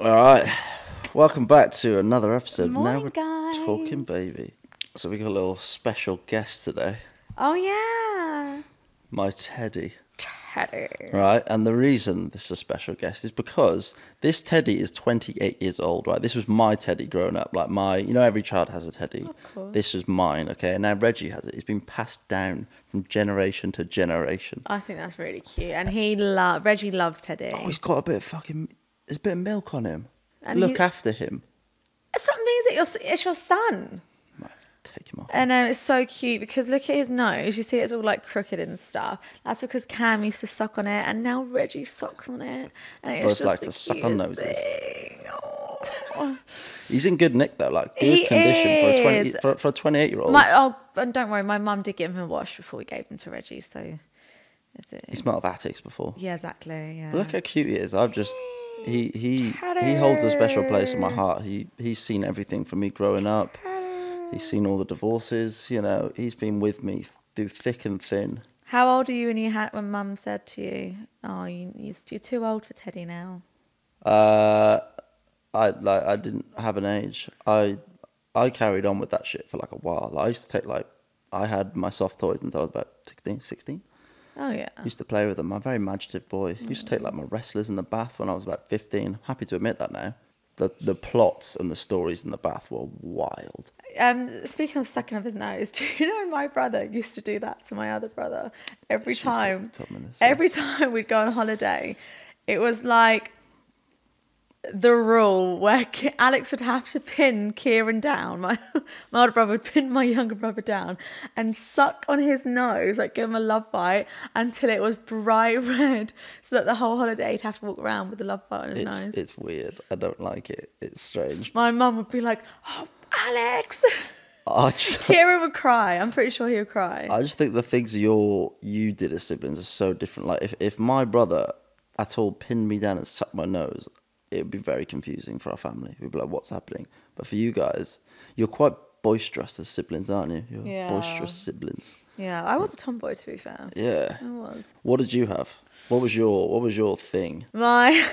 All right, welcome back to another episode. Morning, now we're guys. talking baby. So we got a little special guest today, Oh yeah, my Teddy. Teddy. Right, and the reason this is a special guest is because this Teddy is 28 years old, right? This was my Teddy growing up, like every child has a Teddy. Of course. This is mine, okay? And now Reggie has it. It's been passed down from generation to generation. I think that's really cute, and Reggie loves Teddy. Oh, he's got a bit of there's a bit of milk on him. And Look after him. It's not music. It's your son. Might have to take him off. And it's so cute because look at his nose. You see, it's all like crooked and stuff. That's because Cam used to suck on it, and now Reggie sucks on it, and it's Both just like the to suck on cutest noses. thing. Oh. He's in good nick though, like good He condition is. for a 28-year-old. And don't worry, my mum did give him a wash before we gave him to Reggie, so is it? He smelled of attics before. Yeah, exactly. Yeah. But look how cute he is. He holds a special place in my heart. He's seen everything from me growing up. He's seen all the divorces. You know, he's been with me through thick and thin. How old are you when Mum said to you, "Oh, you're too old for Teddy now"? I didn't have an age. I carried on with that shit for like a while. I used to take I had my soft toys until I was about 16. Oh yeah. Used to play with them. I'm a very imaginative boy. Used to take like my wrestlers in the bath when I was about 15. Happy to admit that now. The plots and the stories in the bath were wild. Speaking of sucking up his nose, do you know my brother used to do that to my other brother every time? Every time we'd go on holiday, it was like the rule where Alex would have to pin Kieran down. My older brother would pin my younger brother down and suck on his nose, like give him a love bite until it was bright red, so that the whole holiday he'd have to walk around with a love bite on his nose. It's weird. I don't like it. It's strange. My mum would be like, "Oh, Alex." I Kieran would cry. I'm pretty sure he would cry. I just think the things you did as siblings are so different. Like if my brother at all pinned me down and sucked my nose, it would be very confusing for our family. We'd be like, what's happening? But for you guys, you're quite boisterous as siblings, aren't you? You're boisterous siblings. Yeah, I was a tomboy, to be fair. Yeah. I was. What did you have? What was your thing? My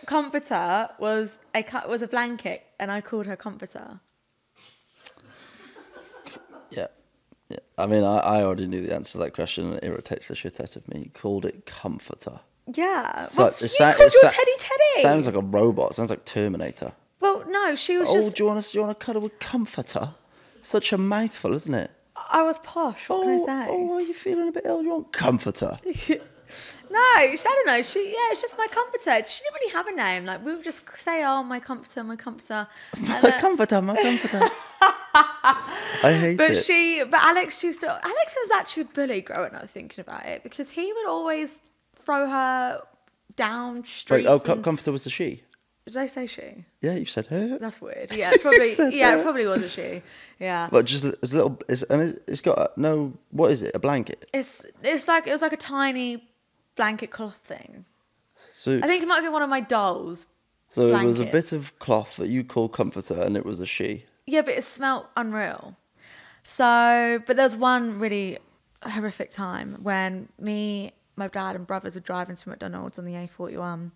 comforter was a blanket, and I called her comforter. Yeah. I mean, I already knew the answer to that question, and it irritates the shit out of me. You called it comforter. Yeah. So, well, you called your Teddy. Sounds like a robot. Sounds like Terminator. Well, no, she was just... do you want to cuddle with comforter? Such a mouthful, isn't it? I was posh. What can I say? Oh, are you feeling a bit ill? You want comforter? No, I don't know. It's just my comforter. She didn't really have a name. Like we would just say, "Oh, my comforter, my comforter." My comforter. I hate it. But Alex was actually a bully growing up, thinking about it, because he would always throw her down streets. Wait, comforter was a she? Did I say she? Yeah, you said her. That's weird. Yeah, probably. Yeah, it probably was a she. Yeah. But just as little. It's got no. What is it? A blanket. It was like a tiny blanket cloth thing. So I think it might have been one of my dolls. So blankets. It was a bit of cloth that you call comforter, and it was a she. Yeah, but it smelled unreal. So, but there was one really horrific time when me, my dad, and brothers were driving to McDonald's on the A41,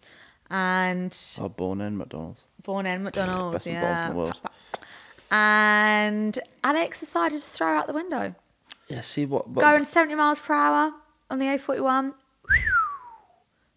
and born in McDonald's. Best yeah. McDonald's in the world. And Alex decided to throw her out the window. Yeah, see what? Going 70 miles per hour on the A41.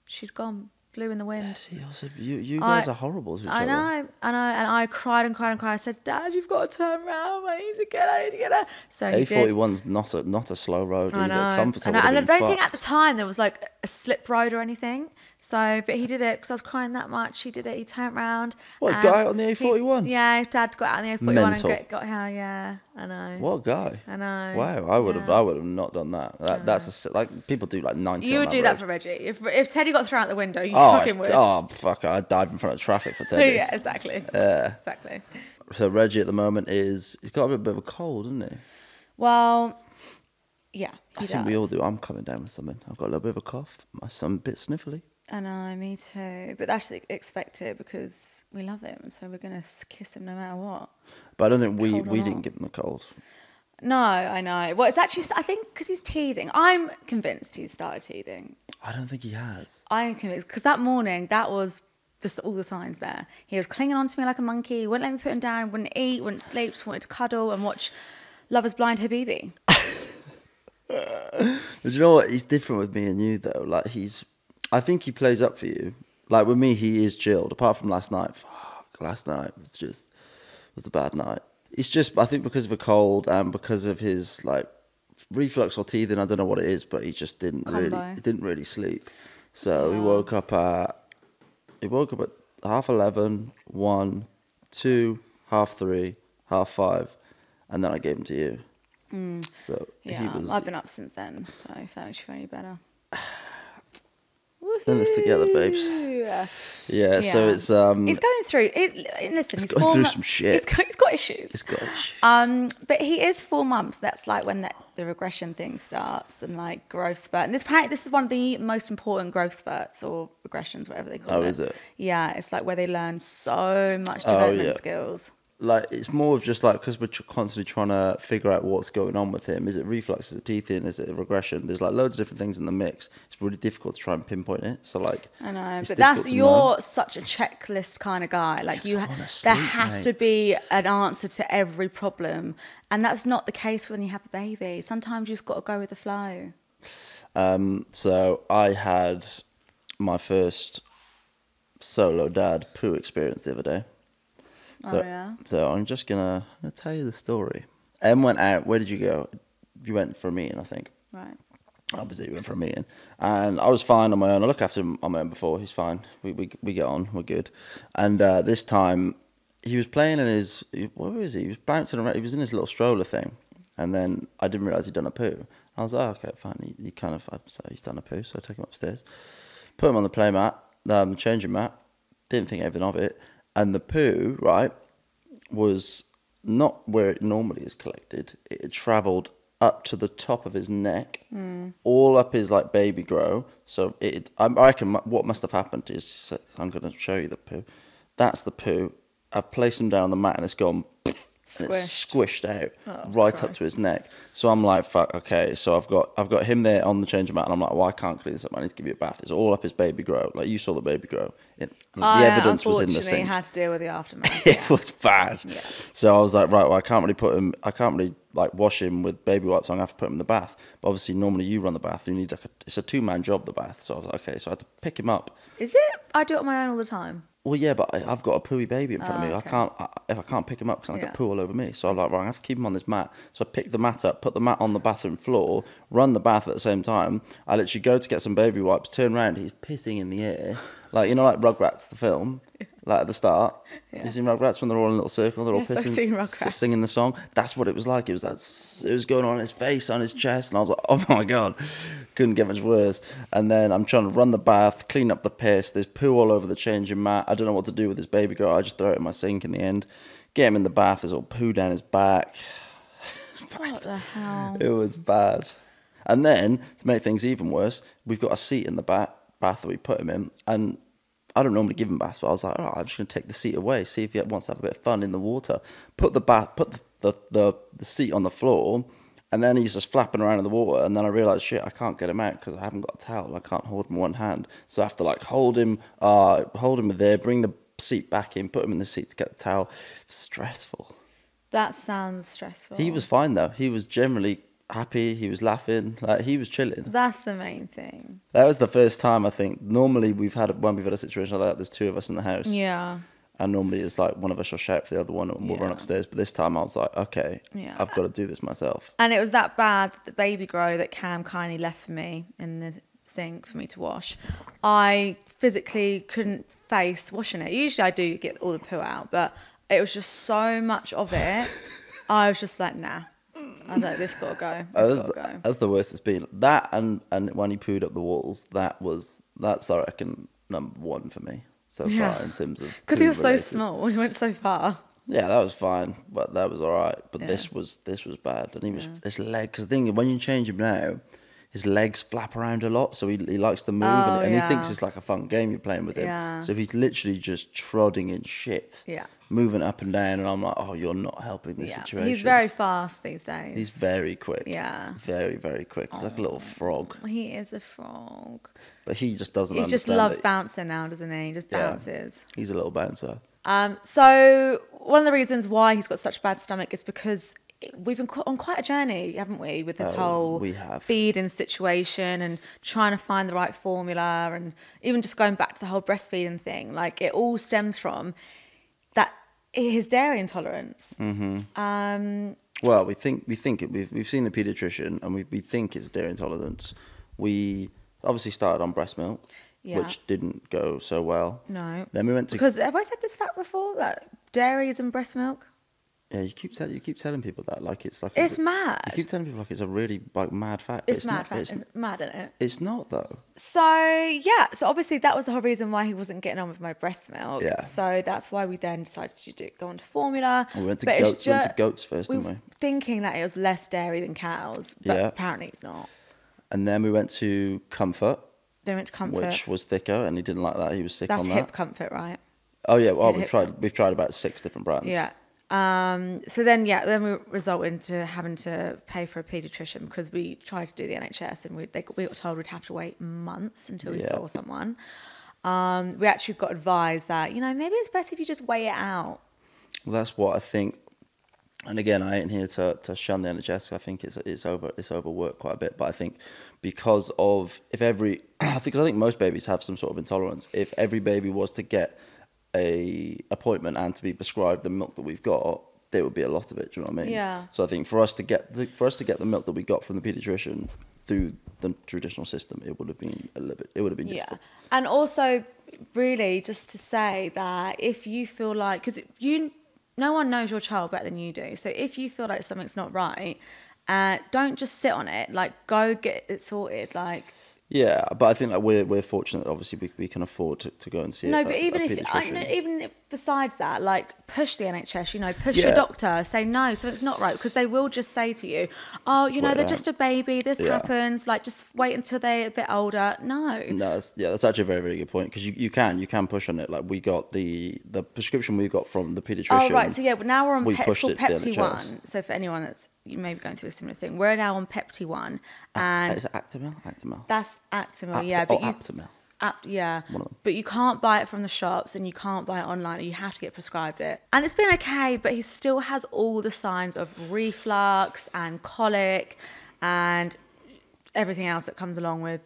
She's gone. Blew in the wind. Yeah, see, I said, you guys are horrible to each other. I know. And I cried and cried and cried. I said, "Dad, you've got to turn around. I need to get her. So he did. A41's not a slow road either. And I don't think at the time there was like a slip road or anything. So, but he did it because I was crying that much. He did it. He turned round. What, got out on the A41? Yeah, Dad got out on the A41 Mental. and got her. Yeah, I know. What a guy! I know. Wow, I would have not done that. That's like people do like 90. You would do that for Reggie. If Teddy got thrown out the window, you fucking would. Oh fuck! I'd dive in front of traffic for Teddy. Yeah, exactly. Exactly. So Reggie at the moment he's got a bit of a cold, isn't he? Well, yeah. I think we all do. I'm coming down with something. I've got a little bit of a cough. I'm a bit sniffly. I know, me too. But that's expected because we love him, so we're gonna kiss him no matter what. But I don't think we didn't give him the cold. No, I know. Well, it's actually, I think, because he's teething. I'm convinced he's started teething. I don't think he has. I'm convinced, because that morning, that was just all the signs there. He was clinging on to me like a monkey, wouldn't let me put him down, wouldn't eat, wouldn't sleep, just wanted to cuddle and watch Love is Blind Habibi. But you know what? He's different with me and you, though. Like, I think he plays up for you. Like, with me, he is chilled. Apart from last night. Fuck, last night was a bad night. It's just, I think, because of a cold and because of his, like, reflux or teething. I don't know what it is, but he just didn't really sleep. So he woke up at 11:30, 1, 2, 3:30, 5:30, and then I gave him to you. So yeah, I've been up since then, so if that makes you feel any better. In this together, babes. Yeah, so it's he's going through it. Listen, he's going through some shit. He's got issues. He's got issues. But he is 4 months. That's like when the regression thing starts and like growth spurt. And this is one of the most important growth spurts or regressions, whatever they call it. Oh, is it? Yeah, it's like where they learn so much development skills. Like, it's more of just like, because we're constantly trying to figure out what's going on with him. Is it reflux? Is it teething? Is it a regression? There's like loads of different things in the mix. It's really difficult to try and pinpoint it. So like, I know, but you're such a checklist kind of guy. Like there has to be an answer to every problem, and that's not the case when you have a baby. Sometimes you just got to go with the flow. So I had my first solo dad poo experience the other day. So I'm just gonna tell you the story. Em went out. Where did you go? You went for a meeting, I think. Right. Obviously, you went for a meeting, and I was fine on my own. I look after him on my own before. He's fine. We get on. We're good. And this time, he was playing in his. What was he? He was bouncing around. He was in his little stroller thing, and then I didn't realise he'd done a poo. I was like, oh, okay, fine. He kind of. So he's done a poo. So I take him upstairs, put him on the play mat, changing mat. Didn't think anything of it. And the poo, right, was not where it normally is collected. It had travelled up to the top of his neck, all up his like baby grow. So I reckon what must have happened is, I'm going to show you the poo. That's the poo. I've placed him down on the mat and it's gone. And it's squished out up to his neck. So I'm like, fuck, okay. So I've got him there on the change mat, and I'm like, well, I can't clean this up. I need to give you a bath. It's all up his baby grow. Like, you saw the baby grow. The evidence was in the sink. Had to deal with the aftermath. It was bad. Yeah. So I was like, right, well, I can't really like wash him with baby wipes. I'm gonna have to put him in the bath. But obviously, normally you run the bath. You need it's a 2-man job, the bath. So I was like, okay. So I had to pick him up. Is it? I do it on my own all the time. Well, yeah, but I've got a pooey baby in front of me. Okay. I can't pick him up because I get poo all over me. So I'm like, right, I have to keep him on this mat. So I pick the mat up, put the mat on the bathroom floor, run the bath at the same time. I literally go to get some baby wipes, turn around, he's pissing in the air. Like, you know, like Rugrats, the film, like at the start. Yeah. You seen Rugrats when they're all in a little circle, they're all pissing, singing the song? That's what it was like. It was going on his face, on his chest, and I was like, oh my God. Couldn't get much worse. And then I'm trying to run the bath, clean up the piss. There's poo all over the changing mat. I don't know what to do with this baby girl. I just throw it in my sink in the end. Get him in the bath. There's all poo down his back. What the hell? It was bad. And then, to make things even worse, we've got a seat in the bath that we put him in. And I don't normally give him baths, but I was like, oh, I'm just going to take the seat away, see if he wants to have a bit of fun in the water. Put the seat on the floor. And then he's just flapping around in the water, and then I realised, shit, I can't get him out because I haven't got a towel. I can't hold him in one hand. So I have to like hold him there, bring the seat back in, put him in the seat to get the towel. Stressful. That sounds stressful. He was fine though. He was generally happy. He was laughing. Like, he was chilling. That's the main thing. That was the first time, I think. Normally when we've had a situation like that, there's 2 of us in the house. Yeah. And normally it's like one of us will shout for the other one and we'll run upstairs. But this time I was like, okay, I've got to do this myself. And it was that bad, the baby grow that Cam kindly left for me in the sink for me to wash. I physically couldn't face washing it. Usually I do get all the poo out, but it was just so much of it. I was just like, nah. I was like, this got to go. That's the worst it's been. That and when he pooed up the walls, that's I reckon #1 for me. So far in terms of because he was so small, he went so far. Yeah, that was fine, but that was all right. But this was bad, and he was this leg. Because the thing, when you change him now, his legs flap around a lot, so he likes to move, and he thinks it's like a fun game you're playing with him. Yeah. So he's literally just trotting in shit, moving up and down, and I'm like, oh, you're not helping this situation. He's very fast these days. He's very quick. Yeah. Very, very quick. He's like a little frog. He is a frog. But he just doesn't understand. He just loves bouncing now, doesn't he? He just bounces. He's a little bouncer. So one of the reasons why he's got such a bad stomach is because we've been on quite a journey, haven't we, with this whole feeding situation and trying to find the right formula, and even just going back to the whole breastfeeding thing. Like, it all stems from that his dairy intolerance. Well, we've seen the pediatrician, and we think it's dairy intolerance. We obviously started on breast milk, which didn't go so well. No. Then we went to, because have I said this fact before, that dairy is in breast milk? Yeah, you keep telling people that like it's mad. You keep telling people like it's a really like mad fact. It's mad fact. It's mad, isn't it? It's not though. So so obviously that was the whole reason why he wasn't getting on with my breast milk. Yeah. So that's why we then decided to go on to formula. We went to goats first, didn't we? Thinking that it was less dairy than cows, but apparently it's not. And then we went to Comfort. Then we went to Comfort, which was thicker, and he didn't like that. He was sick on that. That's Hip Comfort, right? Oh yeah. Well, we've tried about 6 different brands. Yeah. So then we resulted into having to pay for a paediatrician, because we tried to do the NHS, and we got told we'd have to wait months until we saw someone. We actually got advised that, maybe it's best if you just weigh it out. Well, that's what I think. And again, I ain't here to shun the NHS. I think it's overworked quite a bit. But I think because of I think most babies have some sort of intolerance. If every baby was to get a appointment and to be prescribed the milk that we've got, there would be a lot of it. Do you know what I mean? Yeah. So I think for us to get the milk that we got from the paediatrician through the traditional system, it would have been difficult. Yeah. And also, really, just to say that if you feel like, because no one knows your child better than you do. So if you feel like something's not right, don't just sit on it. Like, go get it sorted. Like. Yeah, but I think that we're fortunate that obviously we can afford to go and see but even besides that, like, push the NHS, push your doctor, say no, something's not right, because they will just say to you, oh, they're just a baby, this happens, like, just wait until they're a bit older. No, that's actually a very, very good point, because you can push on it. Like, we got the prescription we got from the paediatrician. Oh right, so but now we're on Pepti 1. So for anyone that's maybe going through a similar thing, we're now on Pepti 1, and is it Actimel? That's Actimel, but Aptamil. One of them. But you can't buy it from the shops, and you can't buy it online. You have to get prescribed it. And it's been okay, but he still has all the signs of reflux and colic and everything else that comes along with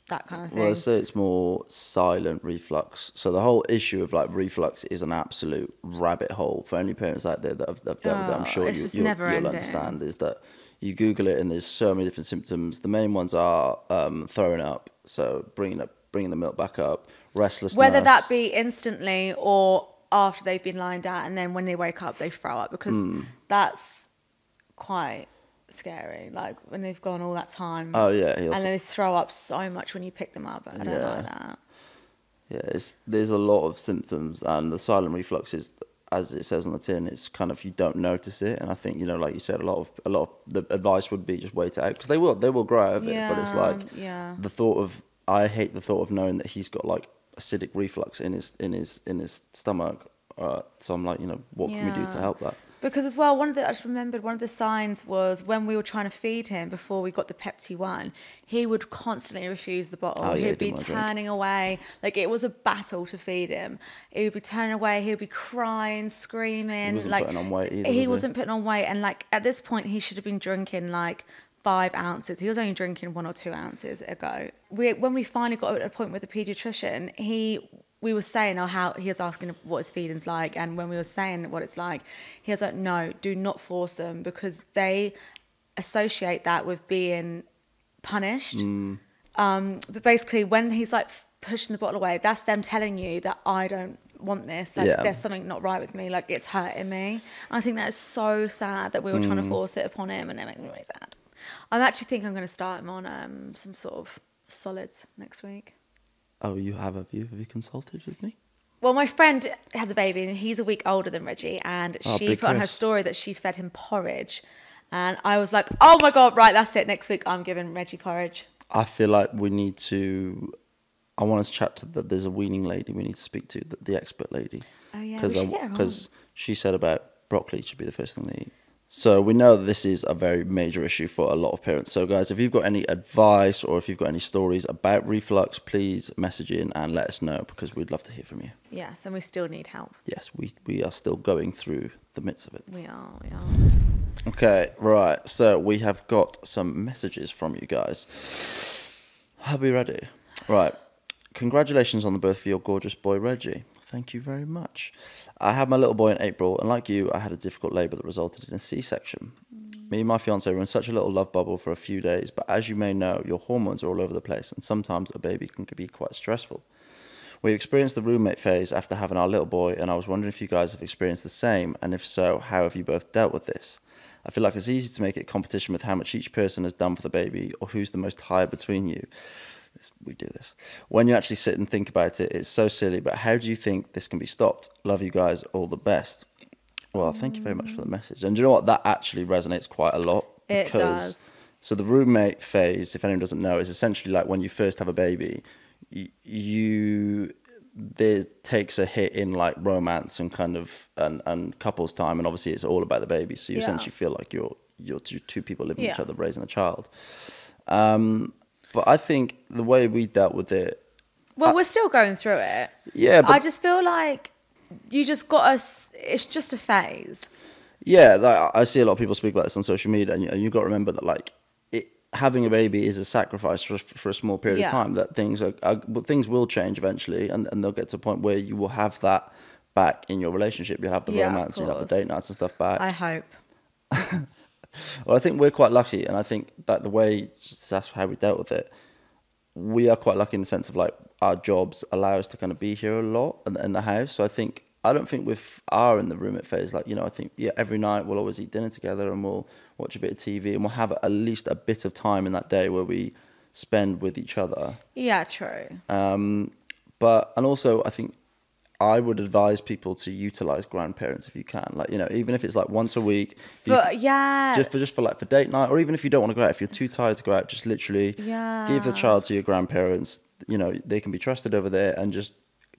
that kind of thing. Well, I say it's more silent reflux. So the whole issue of like reflux is an absolute rabbit hole for any parents out there that have dealt with it. I'm sure you'll understand is that you Google it and there's so many different symptoms. The main ones are throwing up, so bringing the milk back up, restlessness. Whether that be instantly or after they've been lying down, and then when they wake up they throw up, because that's quite scary. Like, when they've gone all that time. Oh yeah, and then they throw up so much when you pick them up. I don't like that. Yeah, there's a lot of symptoms, and the silent reflux is, as it says on the tin, it's kind of, you don't notice it. And I think, like you said, a lot of the advice would be just wait it out, because they will grow out of it. But it's like the thought of, I hate the thought of knowing that he's got like acidic reflux in his stomach. So I'm like, what can we do to help that? Because as well, I just remembered one of the signs was when we were trying to feed him before we got the Pepti 1, he would constantly refuse the bottle. Oh, yeah, he'd be turning away. Like, it was a battle to feed him. He would be turning away. He would be crying, screaming. He wasn't putting on weight either. He wasn't putting on weight. And like, at this point, he should have been drinking like 5 ounces. He was only drinking 1 or 2 ounces ago. When we finally got to a point with the paediatrician, we were saying how he was asking what his feeding's like, and when we were saying what it's like, he was like, no, do not force them, because they associate that with being punished. But basically, when he's like pushing the bottle away, that's them telling you that I don't want this. Like, there's something not right with me. Like, it's hurting me. And I think that is so sad that we were trying to force it upon him, and it makes me really sad. I actually think I'm going to start him on some sort of solids next week. Oh, you have a view? Have you consulted with me? Well, my friend has a baby, and he's a week older than Reggie, and she put on her story that she fed him porridge, And I was like, oh my God, right, that's it. Next week, I'm giving Reggie porridge. I feel like we need to... I want us to chat to there's a weaning lady we need to speak to, the expert lady. Oh, yeah, Because she said about broccoli should be the first thing they eat. So we know that this is a very major issue for a lot of parents. So guys, if you've got any advice or if you've got any stories about reflux, please message in and let us know, because we'd love to hear from you. Yes, and we still need help. Yes, we are still going through the midst of it. We are. Okay, right. So we have got some messages from you guys. Are we ready? Right. Congratulations on the birth of your gorgeous boy, Reggie. Thank you very much. I had my little boy in April, and like you, I had a difficult labour that resulted in a C-section. Me and my fiancé were in such a little love bubble for a few days, but as you may know, your hormones are all over the place, and sometimes a baby can be quite stressful. We experienced the roommate phase after having our little boy, and I was wondering if you guys have experienced the same, and if so, how have you both dealt with this? I feel like it's easy to make it competition with how much each person has done for the baby, or who's the most tired between you. We do this. When you actually sit and think about it, it's so silly, but how do you think this can be stopped? Love you guys, all the best. Well, thank you very much for the message. And do you know what? That actually resonates quite a lot. It does. So the roommate phase, if anyone doesn't know, is essentially like when you first have a baby, there takes a hit in like romance and kind of and couples time, and obviously it's all about the baby. So you essentially feel like you're two people living with each other, raising a child. But I think the way we dealt with it... Well, we're still going through it. Yeah, but... I just feel like you just got us... It's just a phase. Yeah, like, I see a lot of people speak about this on social media, and you've got to remember that, like, having a baby is a sacrifice for a small period of time, that things will change eventually, and they'll get to a point where you will have that back in your relationship. You'll have the romance, you'll have the date nights and stuff back. I hope. Well, I think we're quite lucky, and I think that the way that's how we dealt with it, we are quite lucky in the sense of like our jobs allow us to kind of be here a lot in the house. So I don't think we are in the roommate phase. Like, I think every night we'll always eat dinner together and we'll watch a bit of TV and we'll have at least a bit of time in that day where we spend with each other. Yeah, true. And also I think I would advise people to utilize grandparents if you can. Like, even if it's like once a week. Just for date night, or even if you don't want to go out, if you're too tired to go out, just literally give the child to your grandparents. They can be trusted over there, and just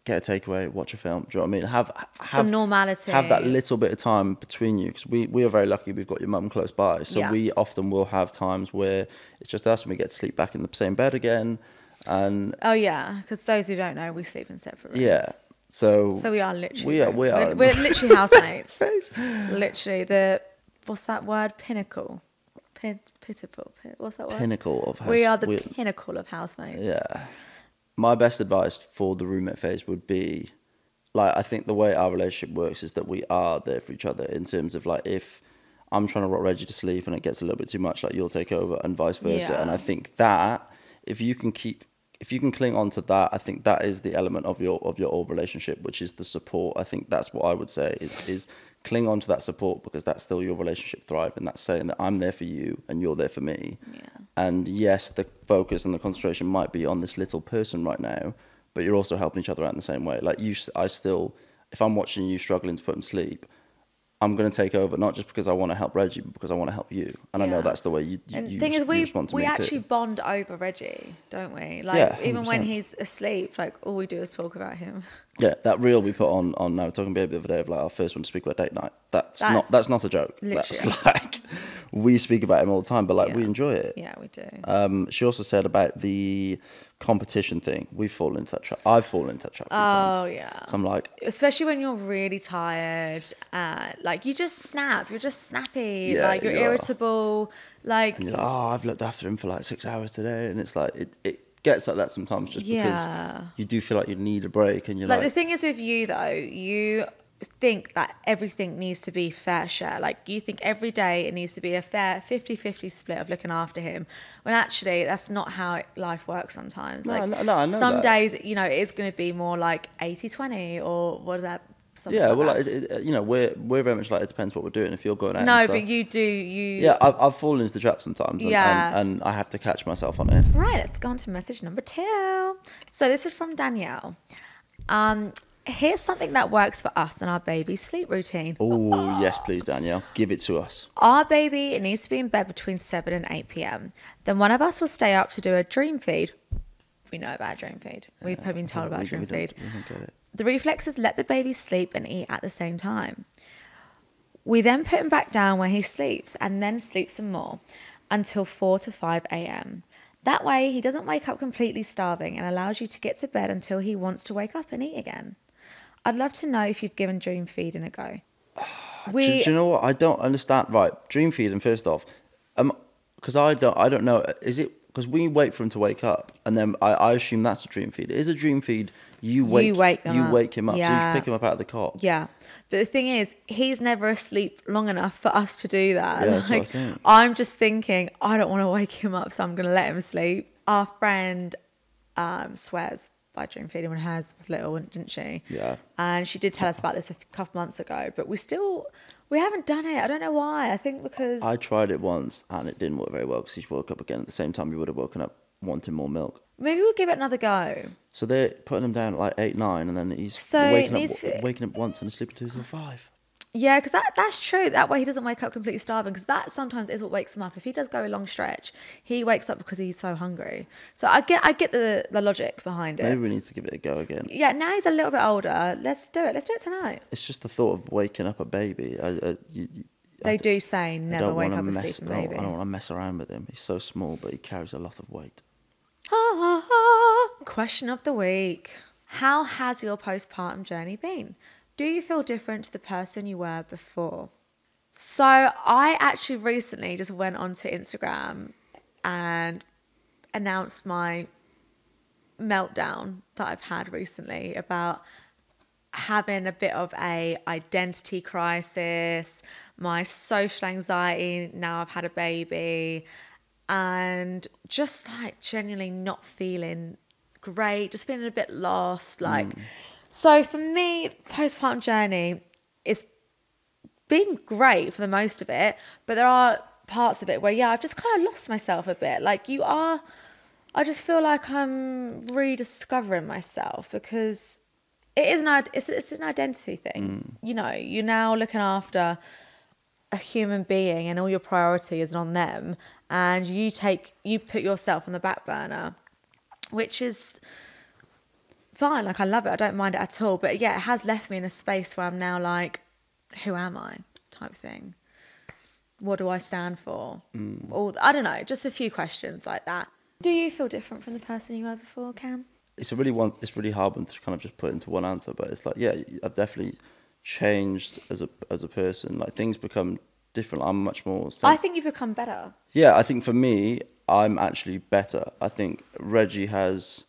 get a takeaway, watch a film. Do you know what I mean? Have some normality. Have that little bit of time between you, because we are very lucky. We've got your mum close by, so we often will have times where it's just us and we get to sleep back in the same bed again. And because those who don't know, we sleep in separate rooms. Yeah. So we are literally we're literally housemates. Literally what's that word? Pinnacle. What's that word? Pinnacle of house. We are the pinnacle of housemates. Yeah. My best advice for the roommate phase would be, like, I think the way our relationship works is that we are there for each other, in terms of like, if I'm trying to rock Reggie to sleep and it gets a little bit too much, like, you'll take over, and vice versa. And I think that if you can cling on to that, I think that is the element of your old relationship, which is the support. I think that's what I would say is cling on to that support, because that's still your relationship thriving. That's saying that I'm there for you and you're there for me. Yeah. And yes, the focus and the concentration might be on this little person right now, but you're also helping each other out in the same way. Like, if I'm watching you struggling to put him to sleep, I'm going to take over, not just because I want to help Reggie, but because I want to help you. And I know that's the way you respond to me too. We actually bond over Reggie, don't we? Like, even when he's asleep, like, all we do is talk about him. Yeah, that reel we put on Now We're Talking Baby the other day of like our first one to speak about date night. That's not a joke. Literally. That's like, we speak about him all the time, but like we enjoy it. Yeah, we do. She also said about the competition thing. We've fallen into that trap. I've fallen into that trap a few times. Oh yeah. So I'm like, especially when you're really tired, like you just snap. You're just snappy. Like you're irritable. Like, and you're like, I've looked after him for like 6 hours today, and it's like it gets like that sometimes, just because you do feel like you need a break, and you're like the thing is with you though, you think that everything needs to be fair share. Like, you think every day it needs to be a fair 50-50 split of looking after him, when actually that's not how life works sometimes. No, I know some days, it's going to be more like 80-20 or whatever. We're very much like, it depends what we're doing. If you're going out, but you do. Yeah, I've fallen into the trap sometimes, and I have to catch myself on it. Right, let's go on to message number 2. So this is from Danielle. Here's something that works for us and our baby's sleep routine. Oh, yes, please, Danielle. Give it to us. Our baby needs to be in bed between 7 and 8 p.m. Then one of us will stay up to do a dream feed. We know about dream feed. We've been told about dream feed. We don't get it. The reflexes let the baby sleep and eat at the same time. We then put him back down where he sleeps and then sleep some more until 4 to 5 a.m. That way he doesn't wake up completely starving and allows you to get to bed until he wants to wake up and eat again. I'd love to know if you've given dream feeding a go. Do you know what? I don't understand. Right, dream feeding, first off, because I don't know. Is it because we wait for him to wake up, and then I assume that's a dream feed? It is a dream feed. You wake him up, yeah. So you pick him up out of the cot. Yeah, but the thing is, he's never asleep long enough for us to do that. Yeah, that's what I think. I'm just thinking, I don't want to wake him up, so I'm going to let him sleep. Our friend swears by dream feeding when hers was little, didn't she? Yeah. And she did tell us about this a couple months ago, but we haven't done it. I don't know why. I think because I tried it once and it didn't work very well because he woke up again at the same time he would have woken up wanting more milk. maybe we'll give it another go. So they're putting him down at like 8, 9, and then he's waking up once and sleeping till 5. Yeah, because that's true. That way he doesn't wake up completely starving, because that sometimes is what wakes him up. If he does go a long stretch, he wakes up because he's so hungry. So I get the logic behind it. Maybe we need to give it a go again. Yeah, now he's a little bit older. Let's do it. Let's do it tonight. It's just the thought of waking up a baby. They do say never wake up a sleeping baby. I don't want to mess around with him. He's so small, but he carries a lot of weight. Question of the week. How has your postpartum journey been? Do you feel different to the person you were before? So I actually recently just went onto Instagram and announced my meltdown that I've had recently about having a bit of a identity crisis, my social anxiety, now I've had a baby, and just like genuinely not feeling great, just feeling a bit lost, So for me, postpartum journey is been great for the most of it, but there are parts of it where, I've just kind of lost myself a bit. I just feel like I'm rediscovering myself, because it is it's an identity thing. You know, you're now looking after a human being and all your priority is on them, and you put yourself on the back burner, which is fine. Like, I love it. I don't mind it at all. But yeah, it has left me in a space where I'm now like, who am I? Type thing. What do I stand for? Or I don't know. Just a few questions like that. Do you feel different from the person you were before, Cam? It's really hard one to kind of just put into one answer. But it's like, I've definitely changed as a person. Like, things become different. I'm much more. I think you've become better. Yeah, I think for me, I'm actually better. I think Reggie has.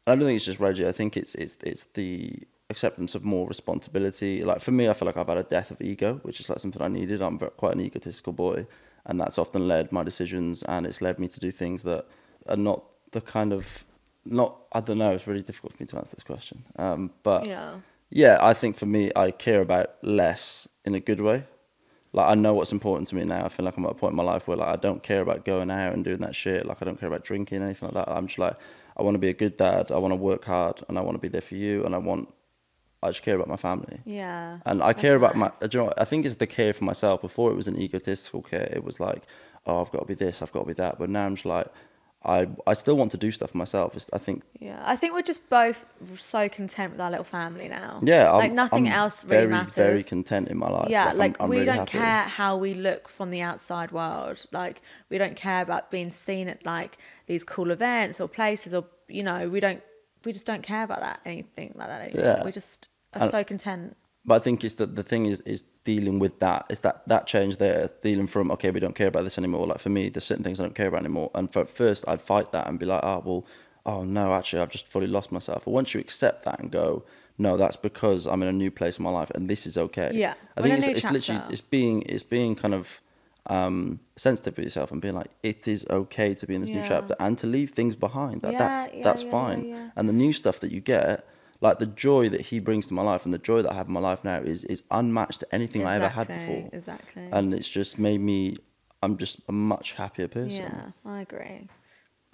I don't think it's just Reggie. I think it's the acceptance of more responsibility. Like, for me, I feel like I've had a death of ego, which is like something I needed. I'm quite an egotistical boy, and that's often led my decisions, and it's led me to do things that are not the kind of I don't know. It's really difficult for me to answer this question. But I think for me, I care about less in a good way. Like, I know what's important to me now. I feel like I'm at a point in my life where, like, I don't care about going out and doing that shit. Like, I don't care about drinking, anything like that. I'm just like, I want to be a good dad. I want to work hard, and I want to be there for you. And I just care about my family. Yeah. And I care about do you know what? I think it's the care for myself. Before, it was an egotistical care. It was like, oh, I've got to be this, I've got to be that. But now I'm just like, I still want to do stuff for myself. I think we're just both so content with our little family now. Yeah, like nothing else really matters. Very content in my life. Yeah, like I'm we really don't happy. Care how we look from the outside world. Like, we don't care about being seen at like these cool events or places, or we just don't care about that, anything like that anymore. Yeah. We just are so content. But I think it's the thing is dealing with that. It's that change there, dealing from, okay, we don't care about this anymore. Like, for me, there's certain things I don't care about anymore. And at first, I'd fight that and be like, oh no, actually, I've just fully lost myself. But once you accept that and go, no, that's because I'm in a new place in my life and this is okay. Yeah, I think it's literally it's being kind of sensitive with yourself and being like, it is okay to be in this new chapter and to leave things behind. That's fine. Yeah. And the new stuff that you get. Like, the joy that he brings to my life and the joy that I have in my life now is unmatched to anything I ever had before. Exactly. And it's just made me, I'm just a much happier person. Yeah, I agree.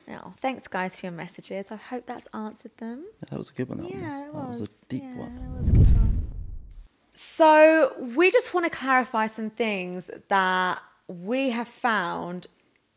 Oh, thanks, guys, for your messages. I hope that's answered them. Yeah, that was a good one. That was a deep one. That was a good one. So we just want to clarify some things that we have found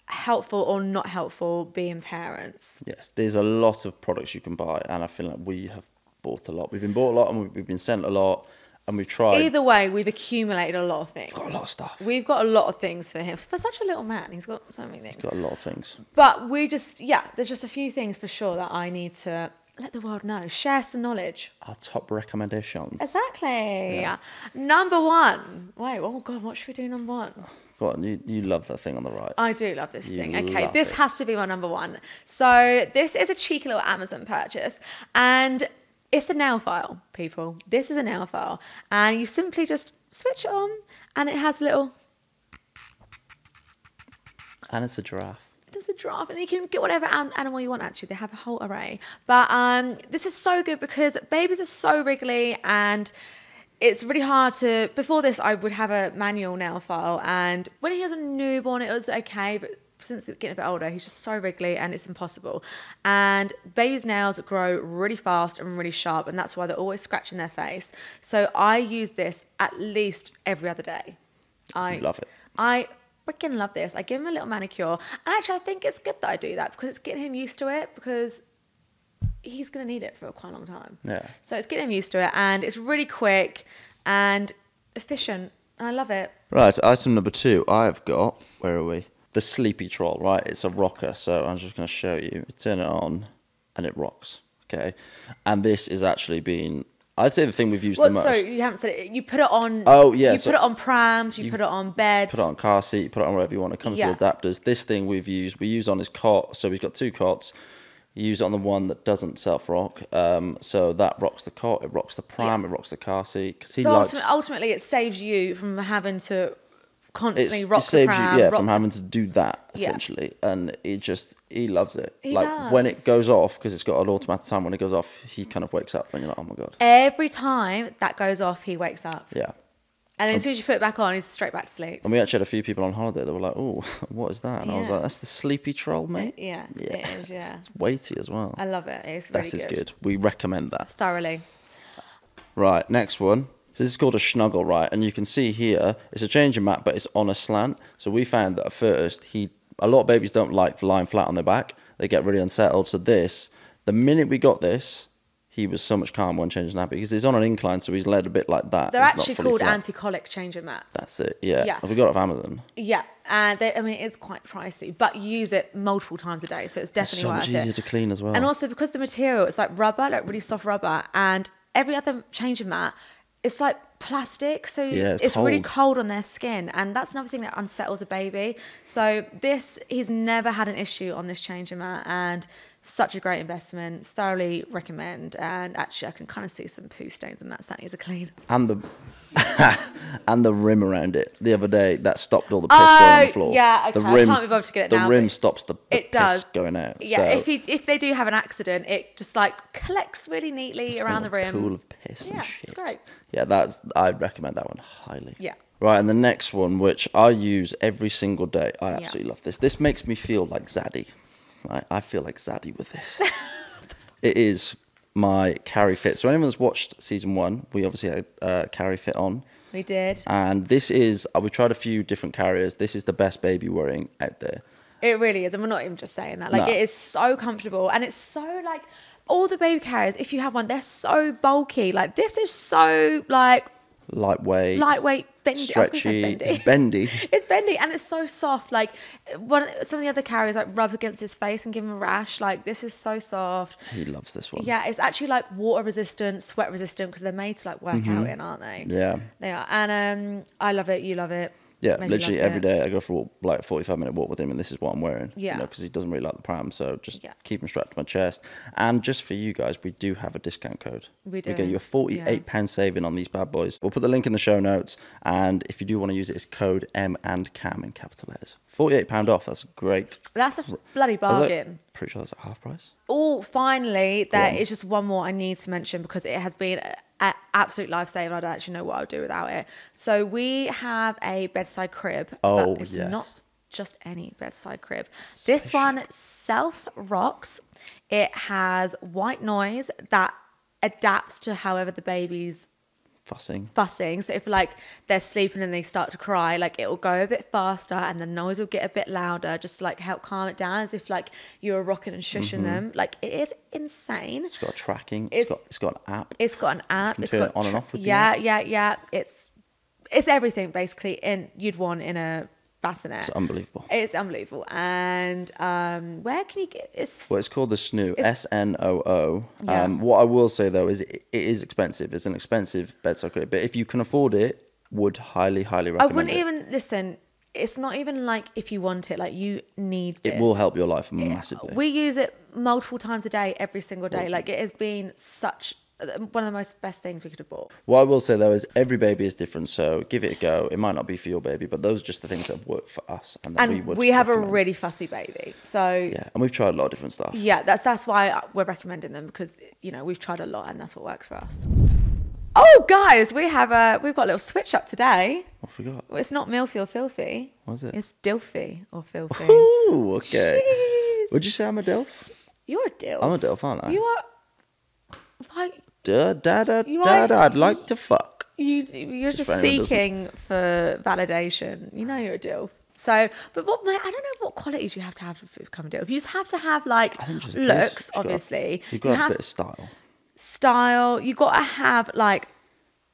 helpful or not helpful being parents. Yes, there's a lot of products you can buy, and I feel like we have bought a lot. We've been bought a lot, and we've been sent a lot, and we've tried. Either way, we've accumulated a lot of things. We've got a lot of stuff. We've got a lot of things for him. For such a little man, he's got so many things. He's got a lot of things. But we just, there's just a few things for sure that I need to let the world know. Share some knowledge. Our top recommendations. Exactly. Yeah. Number one. Wait, oh God, what should we do number one? Go on, you love that thing on the right. I do love this thing. Okay, love this it. has to be my number one. So this is a cheeky little Amazon purchase, and it's a nail file, people. This is a nail file, and you simply just switch it on, and it has a little... And it's a giraffe. There's a giraffe, and you can get whatever animal you want, actually. They have a whole array. But this is so good because babies are so wriggly, and it's really hard to... Before this, I would have a manual nail file, and when he was a newborn, it was okay, but since getting a bit older, he's just so wriggly, and it's impossible. And babies' nails grow really fast and really sharp, and that's why they're always scratching their face. So I use this at least every other day. I love it. I freaking love this. I give him a little manicure, and actually I think it's good that I do that because it's getting him used to it, because he's going to need it for quite a long time. Yeah. So it's getting him used to it, and it's really quick and efficient, and I love it. Right, item number 2. I've got, where are we? The Sleepy Troll, right? It's a rocker, so I'm just going to show you. Turn it on, and it rocks, okay? And this is actually been, I'd say, the thing we've used the most. So you haven't said it. You put it on... Oh, yeah. You put it on prams, you put it on beds. Put it on car seat, you put it on wherever you want. It comes with adapters. This thing we use on his cot, so he's got 2 cots. You use it on the one that doesn't self-rock, so that rocks the cot, it rocks the pram, it rocks the car seat. Cause he likes... ultimately, it saves you from having to constantly rock the pram. It saves you, from having to do that, essentially. And he loves it. He like, when does. it goes off, because it's got an automatic time, when it goes off, he kind of wakes up, and you're like, oh my God. Every time that goes off, he wakes up. Yeah. And then as soon as you put it back on, he's straight back to sleep. And we actually had a few people on holiday that were like, oh, what is that? And I was like, that's the Sleepy Troll, mate. It is, yeah. It's weighty as well. I love it. It's really good. That is good. We recommend that. Thoroughly. Right, next one. So this is called a snuggle, right? And you can see here, it's a changing mat, but it's on a slant. So we found that at first, a lot of babies don't like lying flat on their back. They get really unsettled. So the minute we got this, he was so much calmer when changing nappy, because he's on an incline, so he's led a bit like that. They're actually called anti-colic changer mats. That's it, yeah. We got it off Amazon. Yeah, and it's quite pricey, but you use it multiple times a day, so it's definitely worth it. So much easier to clean as well. And also because the material, it's like rubber, like really soft rubber, and every other changer mat, it's like plastic, so it's really cold on their skin, and that's another thing that unsettles a baby. So he's never had an issue on this changer mat, and such a great investment. Thoroughly recommend. And actually, I can kind of see some poo stains, and that needs a clean. And the rim around it. The other day, that stopped all the piss going on the floor. Yeah, okay. I can't be bothered to get it now. The rim stops the piss going out. Yeah, so if they do have an accident, it just like collects really neatly around the rim. Pool of piss and shit. It's great. Yeah, I'd recommend that one highly. Yeah. Right, and the next one, which I use every single day. I absolutely love this. This makes me feel like Zaddy. I feel like Zaddy with this. It is my Carry Fit. So anyone that's watched season 1, we obviously had Carry Fit on. We did. And this is, we tried a few different carriers. This is the best baby worrying out there. It really is. And we're not even just saying that. Like, it is so comfortable. And it's so, like, all the baby carriers, if you have one, they're so bulky. Like, this is so, like... Lightweight, bendy. Stretchy. It's bendy. It's bendy, and it's so soft. Like some of the other carriers, like rub against his face and give him a rash. Like, this is so soft. He loves this one. Yeah, it's actually like water resistant, sweat resistant, because they're made to like work out in, aren't they? Yeah, they are. And I love it. You love it. Yeah, literally every day I go for a walk, like a 45-minute walk with him, and this is what I'm wearing. Yeah. Because he doesn't really like the pram, so just keep him strapped to my chest. And just for you guys, we do have a discount code. We do. We get you a £48 saving on these bad boys. We'll put the link in the show notes, and if you do want to use it, it's code M and CAM in capital letters. £48 off, that's great. That's a bloody bargain. Pretty sure that's at half price. Oh, finally, there is just one more I need to mention, because it has been an absolute lifesaver. I don't actually know what I'll do without it. So we have a bedside crib. Oh, but it's yes. not just any bedside crib. This one self-rocks. It has white noise that adapts to however the baby's fussing. So if like they're sleeping and they start to cry, like it will go a bit faster and the noise will get a bit louder, just to like help calm it down, as if like you were rocking and shushing them. Like it is insane. It's got tracking. It's got an app. It's got an app. It's got on and off with yeah. It's everything basically you'd want in a bassinet. It's unbelievable. It's unbelievable. And where can you get Well, it's called the Snoo, SNOO. What I will say though is it is expensive. It's an expensive bedside crib, but if you can afford it, would highly recommend it. I wouldn't even listen. It's not even like if you want it, like you need this. It will help your life massively. We use it multiple times a day, every single day. Like it has been such one of the most best things we could have bought. What I will say though is every baby is different, so give it a go. It might not be for your baby, but those are just the things that work for us, and we have recommend. A really fussy baby, so yeah, and we've tried a lot of different stuff. Yeah, that's why we're recommending them, because you know we've tried a lot and that's what works for us. Oh guys, we've got a little switch up today. What have we got? Well, it's not milfy or filthy. What is it? It's DILFy or filthy. Oh, okay. Jeez. Would you say I'm a DILF? You're a DILF. I'm a DILF, aren't I? You are. Like, Dad, I'd like to fuck. You're just seeking for validation. You know you're a DILF. So, but I don't know what qualities you have to become a DILF. You just have to have like looks, obviously. You've got a bit of style. Style. You got to have like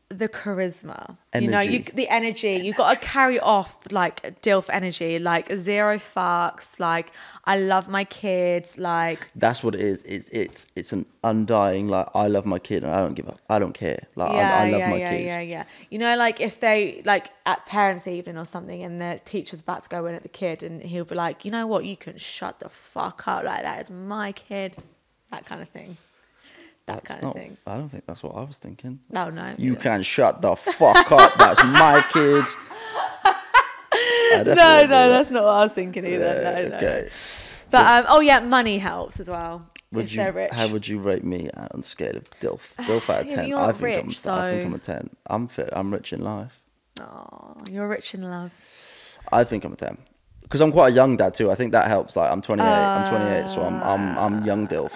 the charisma. Energy. You know, the energy. You've got to carry off like DILF energy, like zero fucks. Like I love my kids. Like that's what it is. It's an undying like I love my kid and I don't give up. I don't care. Like I love my kid. Yeah. You know, like if they like at parents' evening or something, and the teacher's about to go in at the kid, and he'll be like, you know what, you can shut the fuck up. Like that is my kid. That kind of thing. That kind of thing. I don't think that's what I was thinking. No. You can shut the fuck up. That's my kid. No, that's not what I was thinking either. No. Okay. But money helps as well. If they're rich. How would you rate me on a scale of DILF? DILF out of 10. You're rich, I think I'm a 10. I'm fit. I'm rich in life. Oh, you're rich in love. I think I'm a 10. Because I'm quite a young dad too. I think that helps. Like I'm 28, so I'm young DILF.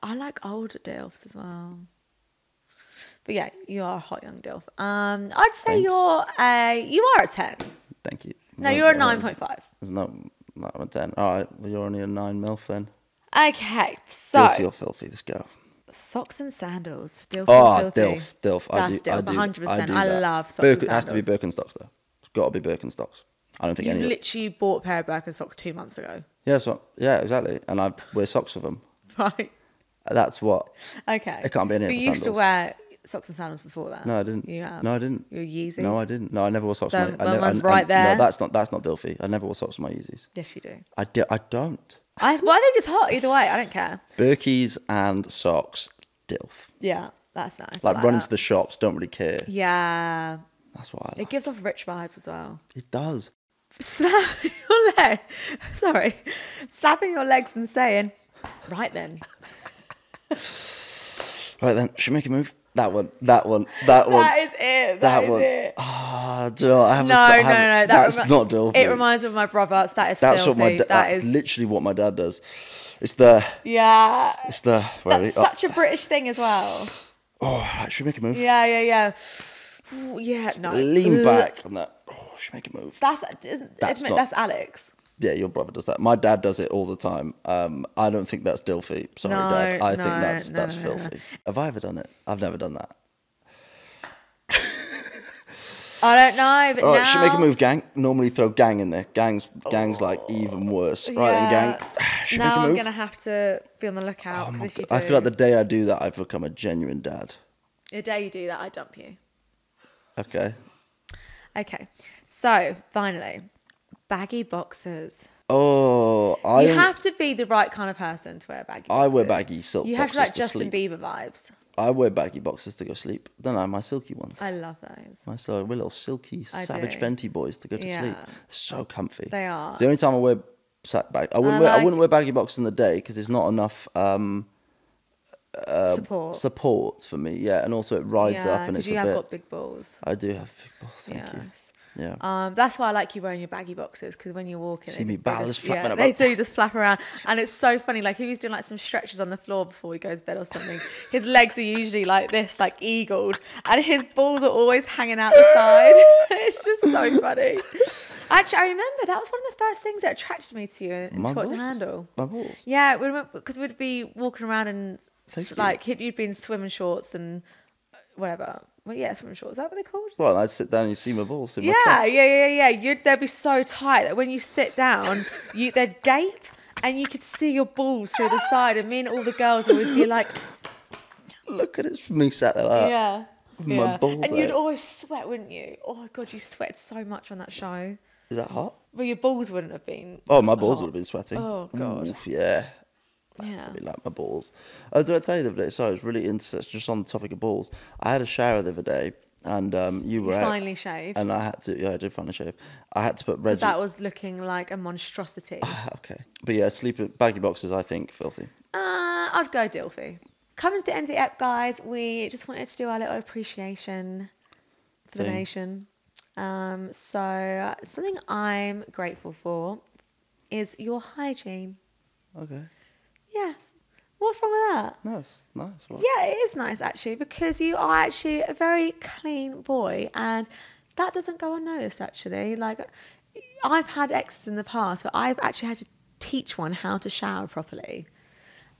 I like older DILFs as well. But yeah, you are a hot young DILF. I'd say you are a 10. Thank you. No, you're a 9.5. I'm a 10. All right, well, you're only a 9 milf then. Okay, so DILFy or filthy, let's go. Socks and sandals. DILF DILF. That's DILF, 100%. I love socks and sandals. It has to be Birkenstocks though. It's got to be Birkenstocks. I don't think you literally bought a pair of Birkenstocks 2 months ago. Yeah, exactly. And I wear socks with them. Right. That's what. Okay. It can't be any. But you used to wear socks and sandals before that. No, I didn't. You have. No, I didn't. Your Yeezys. No, I didn't. No, I never wore socks. One's right there. No, that's not DILFy. I never wore socks with my Yeezys. Yes, you do. I don't. I think it's hot either way. I don't care. Birkies and socks, DILF. Yeah, that's nice. Like running to the shops, don't really care. Yeah. That's what I like. It gives off rich vibes as well. It does. Slapping your leg. Sorry. Slapping your legs and saying, right then. Right then, should we make a move? That one. That is it. That one. It. Do you know what? No. That's not DILF. It reminds me of my brother. That is filthy. That's literally what my dad does. It's the... Yeah. It's the... That's such a British thing as well. Oh, right, should we make a move? Yeah. Ooh, yeah, just lean back on that. Oh, should we make a move? That's Alex. Yeah, your brother does that. My dad does it all the time. I don't think that's DILFy. Sorry, Dad. I think that's filthy. Have I ever done it? I've never done that. I don't know, but all right, should we make a move, gang? Normally throw gang in there. Gang's like even worse. Right then, gang. Should we make a move? I'm going to have to be on the lookout. If you do. I feel like the day I do that, I've become a genuine dad. The day you do that, I dump you. Okay. So, finally, baggy boxers. Oh, you have to be the right kind of person to wear baggy boxers. I wear baggy silk boxers. You have to like Justin Bieber vibes. I wear baggy boxers to go sleep. Don't know, my silky ones. I love those. My little silky Savage Fenty boys to go to sleep. So comfy. They are. It's the only time I wear bag. I wouldn't wear baggy boxers in the day because there's not enough support for me. Yeah, and also it rides up and it's you have got big balls. I do have big balls. Thank you. Yeah. That's why I like you wearing your baggy boxes, because when you're walking, See me balance flapping about. they do just flap around, and it's so funny. Like if he's doing like some stretches on the floor before he goes to bed or something, his legs are usually like this, like eagled, and his balls are always hanging out the side. It's just so funny. Actually, I remember that was one of the first things that attracted me to you and taught to handle. My balls. Yeah, because we'd be walking around and like you'd be in swimming shorts and whatever. Well, yeah, swimming shorts. Is that what they're called? Well, I'd sit down and you see my balls in my trunks. Yeah. They'd be so tight that when you sit down, they'd gape and you could see your balls through the side. And me and all the girls would be like, look at it from me sat there like yeah. with my balls And out. you'd always sweat, wouldn't you? Oh, my God, you sweated so much on that show. Is that hot? Well, your balls wouldn't have been. Oh, my balls would have been sweating. Oh, God. Oof, yeah. That's a bit like my balls. Oh, did I tell you the other day? Sorry, I was really into just on the topic of balls. I had a shower the other day, and you were out, finally shaved. and I had to. Yeah, I did finally shave. I had to put Reggie. That was looking like a monstrosity. Okay, but yeah, baggy boxes. I think filthy. I'd go DILF. Coming to the end of the ep, guys, we just wanted to do our little appreciation for the nation. So something I'm grateful for is your hygiene. Okay. Yes. What's wrong with that? No, it's nice. What? Yeah, it is nice actually, because you are actually a very clean boy, and that doesn't go unnoticed actually. Like, I've had exes in the past, but I've actually had to teach one how to shower properly.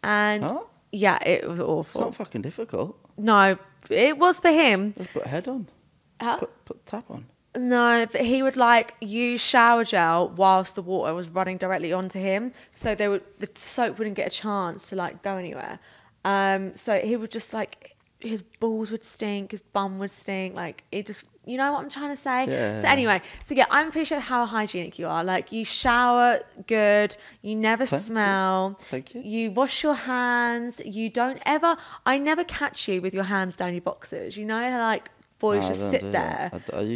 And yeah, it was awful. It's not fucking difficult. No, it was for him. Just put a head on. Put the tap on. No, but he would like use shower gel whilst the water was running directly onto him, so the soap wouldn't get a chance to like go anywhere. So he would just like, his balls would stink, his bum would stink, like it just, you know what I'm trying to say? Yeah. So anyway, I'm appreciative how hygienic you are. Like, you shower good, you never smell. Thank you. You wash your hands. You don't ever. I never catch you with your hands down your boxes. You know, like boys just sit there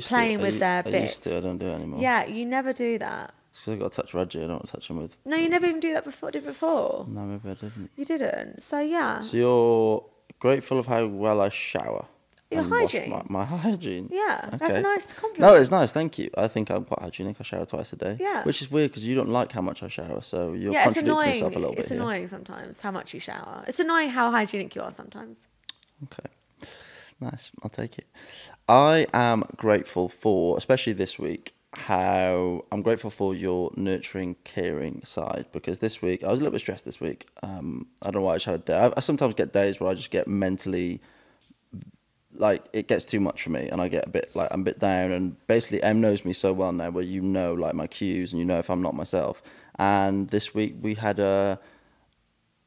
playing with their bits. I used to. I don't do it anymore. Yeah, you never do that. Because I've got to touch Reggie. I don't want to touch him with. No, you never even do that before. Did before? No, maybe I didn't. You didn't. So yeah. So you're grateful of how well I shower. Your hygiene. My hygiene. Yeah, okay. That's a nice compliment. No, it's nice. Thank you. I think I'm quite hygienic. I shower twice a day. Yeah. Which is weird because you don't like how much I shower, so you're contradicting yourself a little bit. It's annoying sometimes how much you shower. It's annoying how hygienic you are sometimes. Okay. Nice. I'll take it. I am grateful for, especially this week, how I'm grateful for your nurturing, caring side, because this week I was a little bit stressed this week. I don't know why I just had a day. I sometimes get days where I just get mentally, like, it gets too much for me, and I get a bit like, I'm a bit down. And basically Em knows me so well now, where you know like my cues and you know if I'm not myself. And this week we had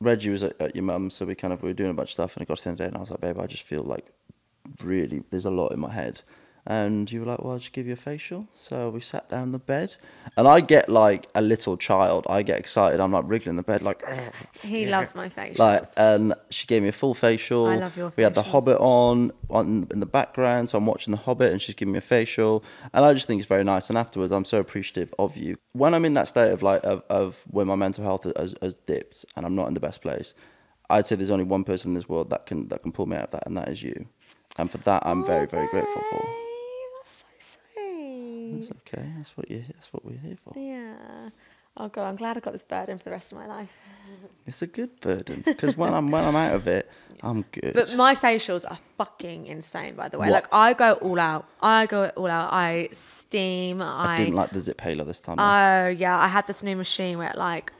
Reggie was at your mum's, so we were doing a bunch of stuff, and it got to the end of the day and I was like, babe, I just feel like really there's a lot in my head. And you were like, well, I'll just give you a facial. So we sat down in the bed, and I get like a little child. I get excited. I'm like wriggling in the bed, like. He loves my facials. Like, and she gave me a full facial. I love your facials. We had The Hobbit on in the background, so I'm watching The Hobbit, and she's giving me a facial, and I just think it's very nice. And afterwards, I'm so appreciative of you. When I'm in that state of like of when my mental health has dipped and I'm not in the best place, I'd say there's only one person in this world that can pull me out of that, and that is you. And for that, I'm very, very grateful for. That's okay. That's what we're here for. Yeah. Oh God, I'm glad I got this burden for the rest of my life. It's a good burden, because when I'm out of it, I'm good. But my facials are fucking insane, by the way. What? Like, I go all out. I steam. I didn't like the zip hailer this time. Oh yeah, I had this new machine where it like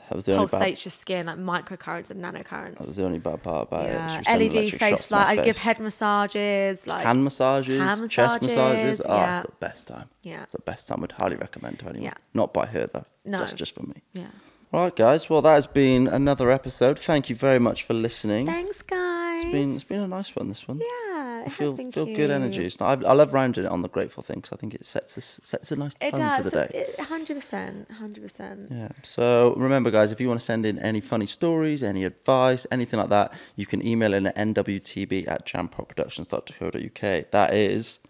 that was the only pulsates your skin, like microcurrents and nanocurrents. That was the only bad part about it. LED face light. I give head massages, like hand massages, chest massages. Oh, yeah. It's the best time. Yeah, it's the best time. Would highly recommend to anyone. Yeah. Not by her though. No, that's just for me. Yeah. All right, guys. Well, that has been another episode. Thank you very much for listening. Thanks, guys. It's been a nice one. This one. Yeah, it feel has been cute. Good energy. I love rounding it on the grateful thing, because I think it sets a nice tone for the day. 100%. Yeah. So remember, guys, if you want to send in any funny stories, any advice, anything like that, you can email in at nwtb@jampopproductions.co.uk. That is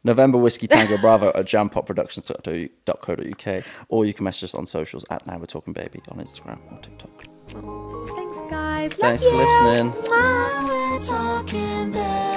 November Whiskey Tango Bravo at jampopproductions.co.uk, or you can message us on socials at Now We're Talking Baby on Instagram or TikTok. Thanks, guys. Thanks for listening. Now we're talking baby.